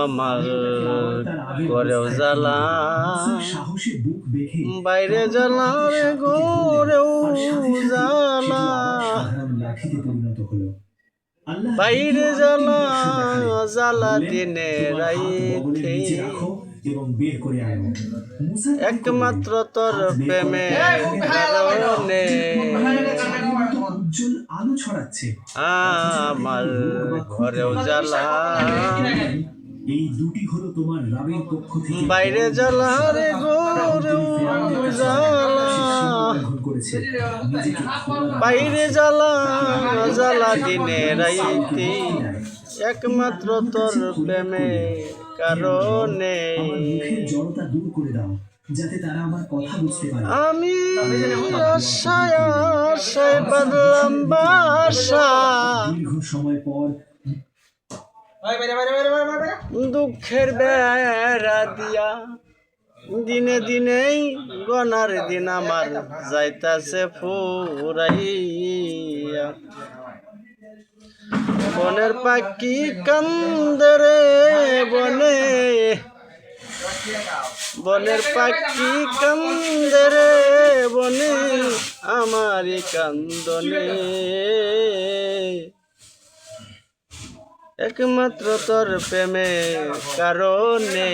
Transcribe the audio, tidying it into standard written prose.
আমার ঘরেও জ্বালা বাইরে জ্বালা রে ঘরেও জ্বালা বাইরে জ্বালা জ্বালা দিনে রাইতে একমাত্র তোর প্রেমে কারণে আলো ছড়াচ্ছে আমার ঘরেও জ্বালা এই দুটি হলো তোমার রাবের পক্ষ থেকে বাইরে জ্বালা রে ঘরেও জ্বালা বাইরে জ্বালা জ্বালা দিনে রাইতে একমাত্র তোর প্রেমে কারণে আমি আশায় আশায় বাঁধলাম বাসা দুঃখের বেড়া দিয়া দিনে দিনেই গনার দিন আমার যাইতাছে ফুরাইয়া বনের পাখি কান্দে রে বনে বনের পাখি কান্দে রে বনে আমারই কান্দনে একমাত্র তোর প্রেমে কারণে